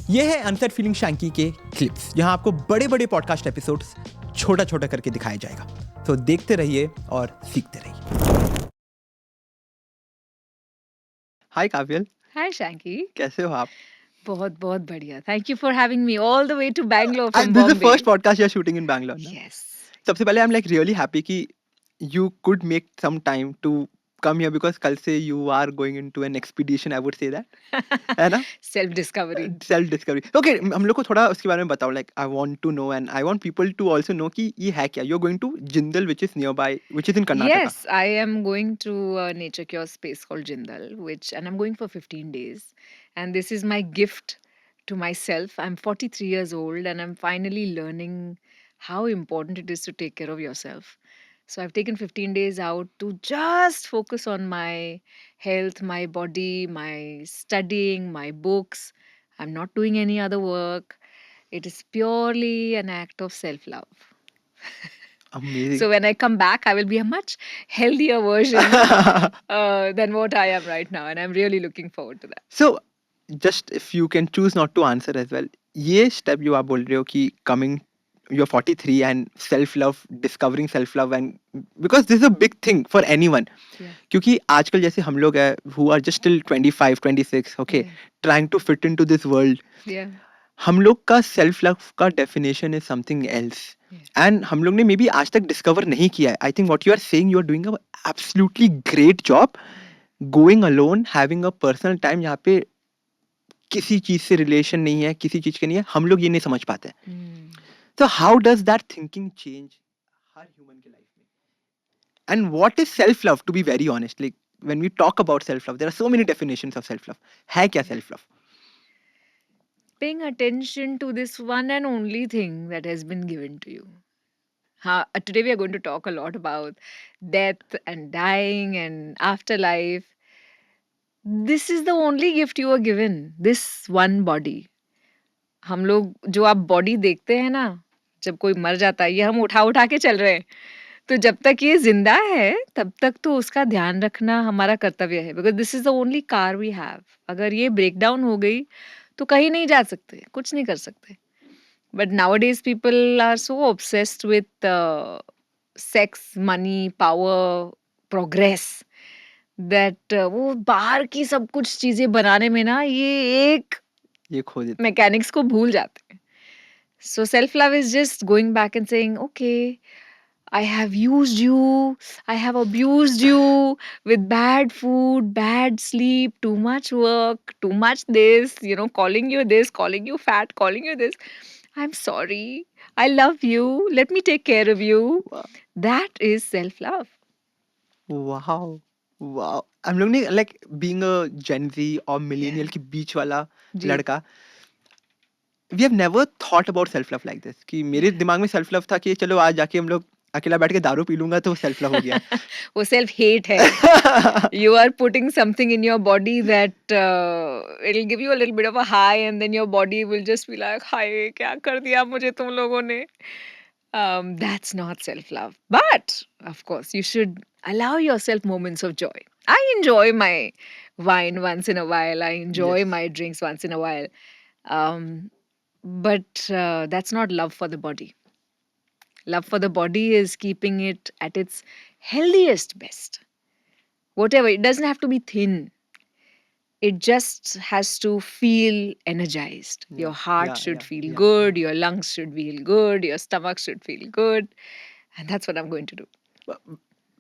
ये है unset feeling Shanky के क्लिप्स, जहां आपको बड़े बड़े पॉडकास्ट एपिसोड्स छोटा छोटा करके दिखाया जाएगा। तो देखते रहिए और सीखते रहिए। हाय काव्यल, Hi Shanky. कैसे हो आप? बहुत बहुत बढ़िया. Thank you for having me all the way to Bangalore from this is the Bombay. First podcast you are shooting in Bangalore ना? Yes. सबसे पहले I am like really happy कि you could make some time to come here, because कल से you are going into an expedition, I would say that, है ना? Self discovery. Self discovery. Okay, हम लोग को थोड़ा उसके बारे में बताओ। Like I want to know and I want people to also know कि ये है क्या। You are going to Jindal which is nearby, which is in Karnataka. Yes, I am going to a nature cure space called Jindal, and I'm going for 15 days. And this is my gift to myself. I'm 43 years old and I'm finally learning how important it is to take care of yourself. So I've taken 15 days out to just focus on my health, my body, my studying, my books. I'm not doing any other work. It is purely an act of self love. Amazing. So when I come back, I will be a much healthier version than what I am right now, and I'm really looking forward to that. So just if you can choose not to answer as well, ये step जो आप बोल रहे हो कि coming you are 43 and self love, discovering self love, and because this is a big thing for anyone. Yeah. क्योंकि आजकल जैसे हम लोग हैं who are just till 25 26, okay, Yeah. Trying to fit into this world, Yeah. हम लोग का self love का definition is something else. Yeah. And हम लोग ने मे बी आज तक डिस्कवर नहीं किया है। I think what you are saying, you are doing a absolutely great job going alone, having a personal time, यहाँ पे किसी चीज से रिलेशन नहीं है, किसी चीज के नहीं है, हम लोग ये नहीं समझ पाते। तो how does that thinking change हर ह्यूमन के लाइफ में? And what is self love, to be very honest? Like when we talk about self love, there are so many definitions of self love. है क्या self love? Paying attention to this one and only thing that has been given to you. Today we are going to talk a lot about death and dying and afterlife. This is the only gift you are given. This one body. हम लोग जो आप body देखते हैं ना, जब कोई मर जाता है, ये हम उठा उठा के चल रहे हैं। तो जब तक ये जिंदा है तब तक तो उसका ध्यान रखना हमारा कर्तव्य है, because this is the only car we have. अगर ये ब्रेक डाउन हो गई तो कहीं नहीं जा सकते, कुछ नहीं कर सकते. But nowadays people are so obsessed with sex, money, power, progress, that वो बाहर की सब कुछ चीजें बनाने में ना ये एक ये खो देते। मैकेनिक्स को भूल जाते हैं. So self love is just going back and saying, okay, I have used you, I have abused you with bad food, bad sleep, too much work, too much this, calling you this, calling you fat, calling you this. I'm sorry. I love you. Let me take care of you. That is self love. Wow, wow! हम लोग ने like being a जेन ज़ी और millennial Yeah. के बीच वाला जी. लड़का, we have never thought about self love like this. कि मेरे Yeah. दिमाग में सेल्फ लव था कि चलो आज जाके हम लोग अकेला बैठ के दारू पी लूंगा तो सेल्फ लव हो गया। वो self hate है. You are putting something in your body that it'll give you a little bit of a high, and then your body will just be like, "Hi, क्या कर दिया मुझे तुम लोगों ने?" That's not self love. But of course, you should allow yourself moments of joy. I enjoy my wine once in a while. I enjoy Yes. my drinks once in a while. Um, but that's not love for the body. Love for the body is keeping it at its healthiest best. Whatever, it doesn't have to be thin. It just has to feel energized. Your Yeah, heart yeah, should yeah, feel yeah, good, yeah. your lungs should feel good, your stomach should feel good. And that's what I'm going to do.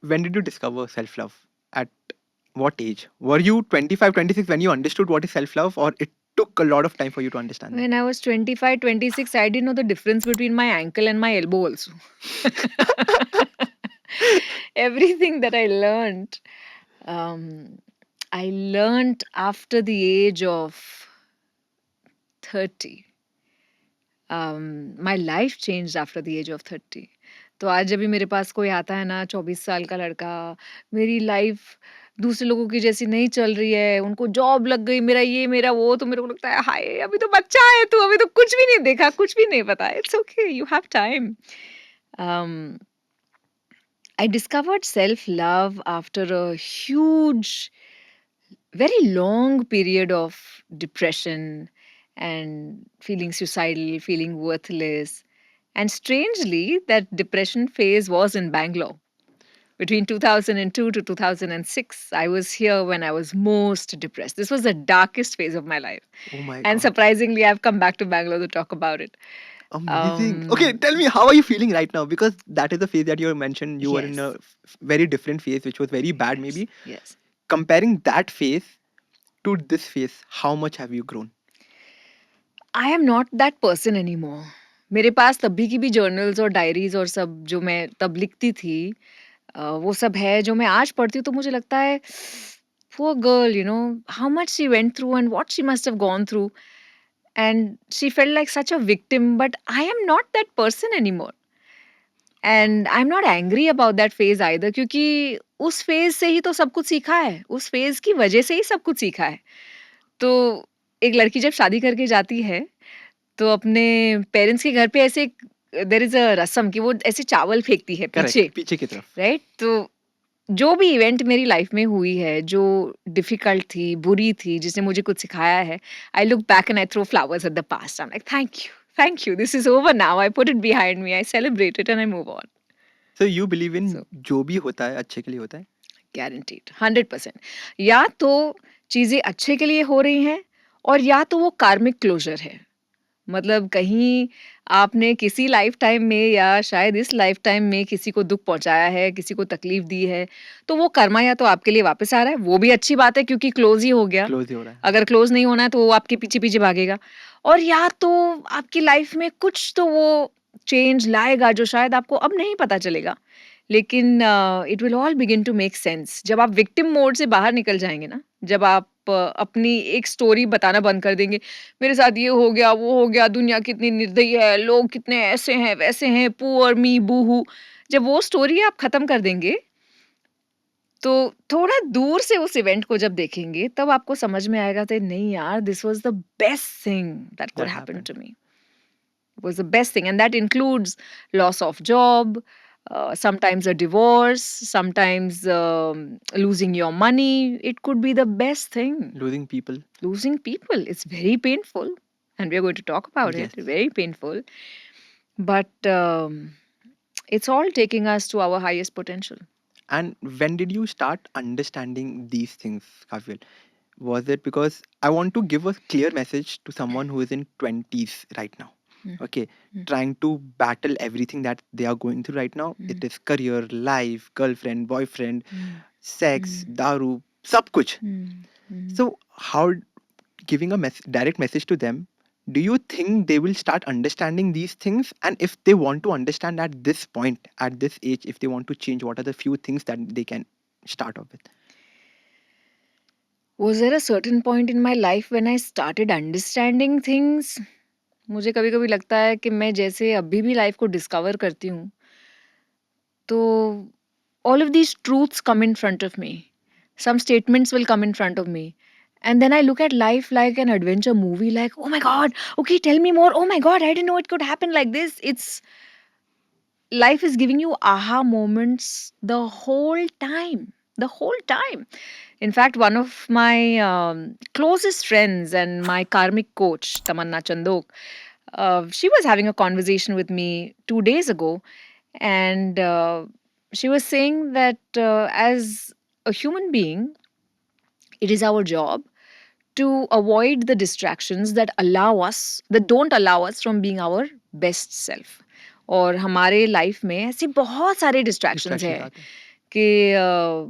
When did you discover self love? At what age? Were you 25, 26 when you understood what is self love, or it took a lot of time for you to understand that? When I was 25, 26, I didn't know the difference between my ankle and my elbow also. Everything that um, I learned after the age of 30. My life changed after the age of 30. तो आज जब भी मेरे पास कोई आता है ना 24 साल का लड़का, मेरी लाइफ दूसरे लोगों की जैसी नहीं चल रही है, उनको जॉब लग गई, मेरा ये मेरा वो, तो मेरे को लगता है हाय अभी तो बच्चा है तू, अभी तो कुछ भी नहीं देखा, कुछ भी नहीं पता. It's okay, you have time. I discovered self love after a huge, very long period of depression and feeling suicidal, feeling worthless. And strangely, that depression phase was in Bangalore. Between 2002 to 2006, I was here when I was most depressed. This was the darkest phase of my life. Oh my And God. surprisingly, I've come back to Bangalore to talk about it. Amazing. Okay, tell me, how are you feeling right now? Because that is the phase that you mentioned you were in a Yes. very different phase, which was very bad, Yes. maybe. Yes. Comparing that phase to this phase, how much have you grown? I am not that person any more. मेरे पास तभी की भी journals और diaries और सब जो मैं तब लिखती थी, वो सब है जो मैं आज पढ़ती हूँ तो मुझे लगता है poor girl, you know, how much she went through and what she must have gone through. And she felt like such a victim, but I am not that person anymore. Oh, and I am not angry about that phase either, क्योंकि उस phase से ही तो सब कुछ सीखा है, उस phase की वजह से ही सब कुछ सीखा है. तो एक लड़की जब शादी करके जाती है तो अपने पेरेंट्स के घर पे ऐसे देयर इज अ रस्म कि वो ऐसे चावल फेंकती है करेक्ट, पीछे, पीछे की तरफ. राइट? तो जो भी इवेंट मेरी लाइफ में हुई है, जो डिफिकल्ट थी, बुरी थी, जिसने मुझे कुछ सिखाया है, I look back and I throw flowers at the past. I am like thank you, this is over now, I put it behind me, I celebrate it and I move on. So you believe in so जो भी होता है अच्छे के लिए होता है? Guaranteed 100%. या तो चीजें अच्छे के लिए हो रही हैं और या तो वो कार्मिक क्लोजर है. मतलब कहीं आपने किसी लाइफ टाइम में या शायद इस लाइफ टाइम में किसी को दुख पहुंचाया है, किसी को तकलीफ दी है, तो वो कर्मा या तो आपके लिए वापस आ रहा है, वो भी अच्छी बात है क्योंकि क्लोज ही हो गया. क्लोज ही हो रहा है. अगर क्लोज नहीं होना है तो वो आपके पीछे पीछे भागेगा. और या तो आपकी लाइफ में कुछ तो वो चेंज लाएगा जो शायद आपको अब नहीं पता चलेगा, लेकिन it will all begin to make sense जब आप विक्टिम मोड से बाहर निकल जाएंगे ना. जब आप अपनी एक स्टोरी बताना बंद कर देंगे, मेरे साथ ये हो गया, वो हो गया, दुनिया कितनी निर्दयी है, लोग कितने ऐसे हैं, वैसे हैं, पुअर मी, बूहू. जब वो स्टोरी आप खत्म कर देंगे, तो थोड़ा दूर से उस इवेंट को जब देखेंगे, तब आपको समझ में आएगा कि नहीं यार, this was the best thing that could That happen happened. To me. It was the best thing, and that includes loss of job, sometimes a divorce, sometimes losing your money. It could be the best thing. Losing people. Losing people, it's very painful, and we're going to talk about Yes. it. Very painful, but it's all taking us to our highest potential. And when did you start understanding these things, Kavil? Was it because I want to give a clear message to someone who is in 20s right now? Mm. Okay, Mm. trying to battle everything that they are going through right now. It is career, life, girlfriend, boyfriend, sex, daru, sab kuch. So how giving a direct message to them, do you think they will start understanding these things? And if they want to understand at this point, at this age, if they want to change, what are the few things that they can start off with? Was there a certain point in my life when I started understanding things? मुझे कभी-कभी लगता है कि मैं जैसे अभी भी life को डिस्कवर करती हूँ, तो all of these truths come in front of me. Some statements will come in front of me. And then I look at life like an adventure movie, like, oh my God, okay, tell me more. Oh my God, I didn't know it could happen like this. It's life is giving you aha moments the whole time. The whole time. In fact, one of my closest friends and my karmic coach, Tamanna Chandok, she was having a conversation with me 2 days ago, and she was saying that as a human being, it is our job to avoid the distractions that don't allow us from being our best self. और हमारे life में ऐसे बहुत सारे distractions Distractions हैं आते हैं. कि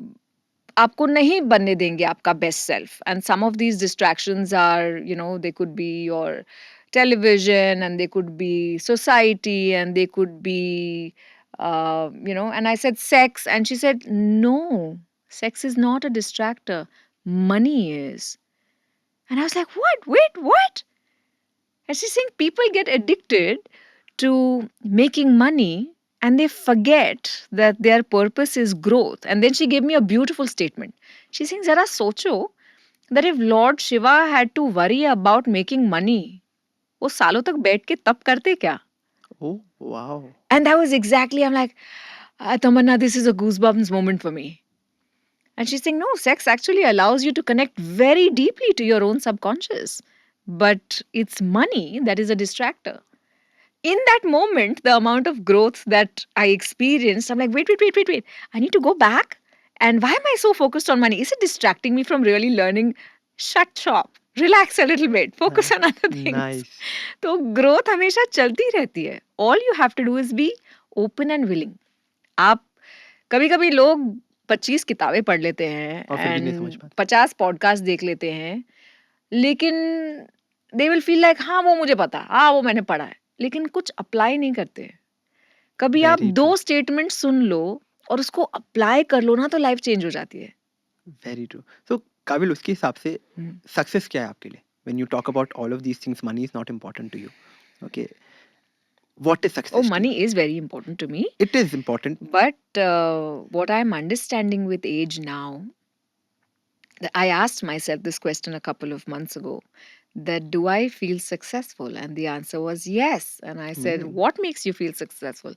आपको नहीं बनने देंगे आपका best self. And some of these distractions are, you know, they could be your television, and they could be society, and they could be you know. And I said sex, and she said no, sex is not a distractor, money is. And I was like, what? Wait, what? And she's saying people get addicted to making money and they forget that their purpose is growth. And then she gave me a beautiful statement. She's saying, Zara socho that if Lord Shiva had to worry about making money, वो सालों तक बैठ के तप करते क्या? Oh, wow. And that was exactly, I'm like, Tamanna, this is a goosebumps moment for me. And she's saying, no, sex actually allows you to connect very deeply to your own subconscious. but it's money that is a distractor. In that moment, the amount of growth that I experienced, I'm like, wait. I need to go back. And why am I so focused on money? Is it distracting me from really learning? Shut shop. Relax a little bit. Focus on other things. Nice. तो growth हमेशा चलती रहती है. All you have to do is be open and willing. आप कभी कभी लोग 25 किताबें पढ़ लेते हैं और फिर भी नहीं समझ एंड पाते. 50 पॉडकास्ट देख लेते हैं, लेकिन दे विल फील लाइक हाँ वो मुझे पता, हाँ वो मैंने पढ़ा है, लेकिन कुछ अप्लाई नहीं करते. कभी आप Very 2 true. स्टेटमेंट सुन लो और उसको अप्लाई कर लो ना, तो लाइफ चेंज हो जाती है. Very true. So काबिल, उसके हिसाब से हम्म. सक्सेस क्या है आपके लिए? When you talk about all of these things, money is not important to you. Okay. What is success Oh, to you? money is very important to me, It is important. but what I'm understanding with age now, I asked myself this question a couple of months ago, that do I feel successful? And the answer was yes. And I said, Amazing. what makes you feel successful?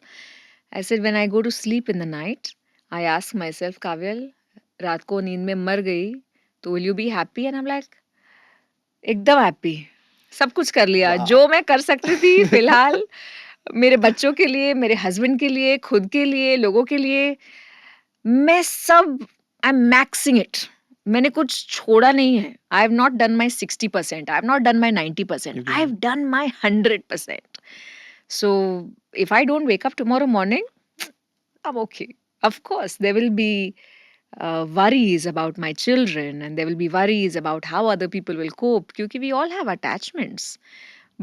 I said, when I go to sleep in the night, I ask myself, Kavyal, रात को नींद में मर गई तो will you be happy? And I'm like, एकदम happy. सब कुछ कर लिया Wow. जो मैं कर सकती थी फिलहाल, मेरे बच्चों के लिए, मेरे हस्बैंड के लिए, खुद के लिए, लोगों के लिए. मैं सब, आई एम मैक्सिंग इट. मैंने कुछ छोड़ा नहीं है. I have not done my 60%, I have not done my 90%, You I have can- done my 100%. So if I don't wake up tomorrow morning, I'm okay. Of course, there will be worries about my children, and there will be worries about how other people will cope, because we all have attachments.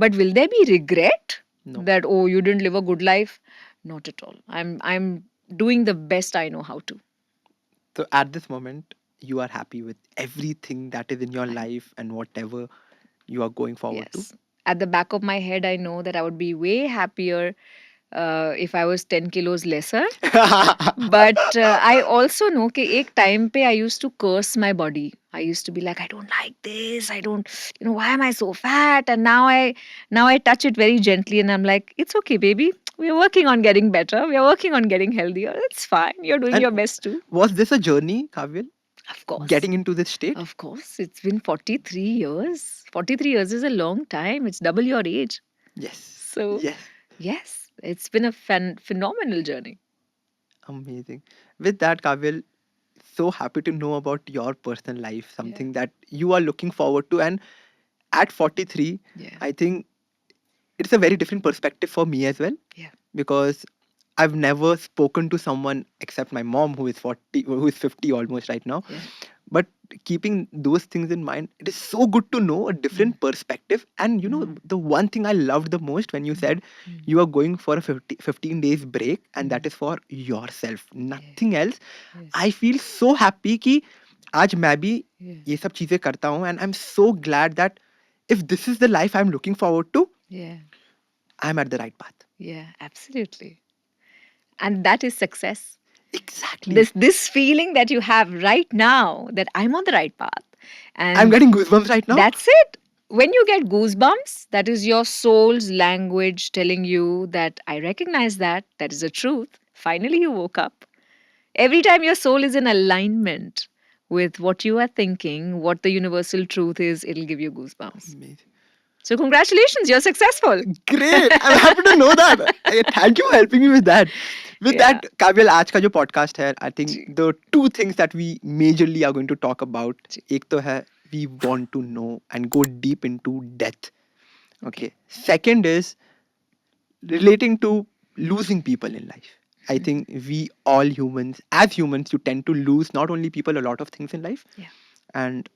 But will there be regret No. that, oh, you didn't live a good life? Not at all. I'm doing the best I know how to. So at this moment, you are happy with everything that is in your life and whatever you are going forward Yes. At the back of my head, I know that I would be way happier if I was 10 kilos lesser. to. But I also know कि एक time पे I used to curse my body. I used to be like, I don't like this. I don't, why am I so fat? And now I touch it very gently and I'm like, it's okay, baby. We're working on getting better. We're working on getting healthier. It's fine. You're doing And your best too. Was this a journey, Kavil? Of course. Getting into this state? Of course. It's been 43 years. 43 years is a long time. It's double your age. Yes. So, Yes. yes, it's been a phenomenal journey. Amazing. With that, Kavil, so happy to know about your personal life, something that you are looking forward to. And at 43, Yeah. I think it's a very different perspective for me as well. Yeah. Because I've never spoken to someone except my mom, who is 40, who is 50 almost right now. Yeah. But keeping those things in mind, it is so good to know a different perspective. And the one thing I loved the most when you said you are going for a 15 days break, and that is for yourself, nothing else. Yes. I feel so happy कि आज मैं भी Yeah. ये सब चीजें करता हूँ, and I'm so glad that if this is the life I'm looking forward to, Yeah. I'm at the right path. Yeah, absolutely. And that is success. Exactly. This feeling that you have right now, that I'm on the right path. And I'm getting goosebumps right now. that's it. When you get goosebumps, that is your soul's language telling you that I recognize that is the truth. Finally, you woke up. Every time your soul is in alignment with what you are thinking, what the universal truth is, it'll give you goosebumps. Amazing. So congratulations, you're successful. Great. I'm happy to know that. Thank you for helping me with that. With Yeah. that, Kavyal, आज का जो podcast है, I think the two things that we majorly are going to talk about, एक तो है we want to know and go deep into death. Okay. Second is relating to losing people in life. I think we all humans, as humans, you tend to lose not only people, a lot of things in life. Yeah. And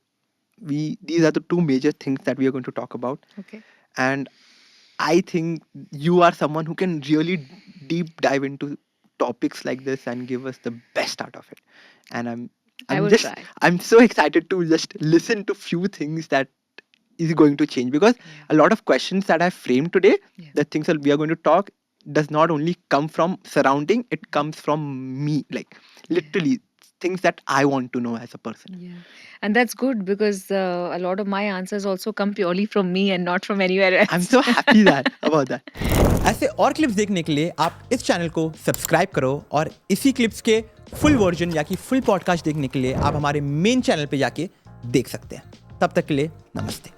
these are the two major things that we are going to talk about. Okay. And I think you are someone who can really deep dive into topics like this and give us the best out of it. And I will just try. I'm so excited to just listen to few things that is going to change, because a lot of questions that I framed today, Yeah. the things that we are going to talk, does not only come from surrounding, it comes from me, like literally things that I want to know as a person. Yeah. And that's good, because a lot of my answers also come purely from me and not from anywhere else. I'm so happy about that. ऐसे और clips देखने के लिए आप इस channel को subscribe करो, और इसी क्लिप्स के फुल वर्जन या कि फुल पॉडकास्ट देखने के लिए आप हमारे मेन चैनल पे जाके देख सकते हैं. तब तक के लिए नमस्ते।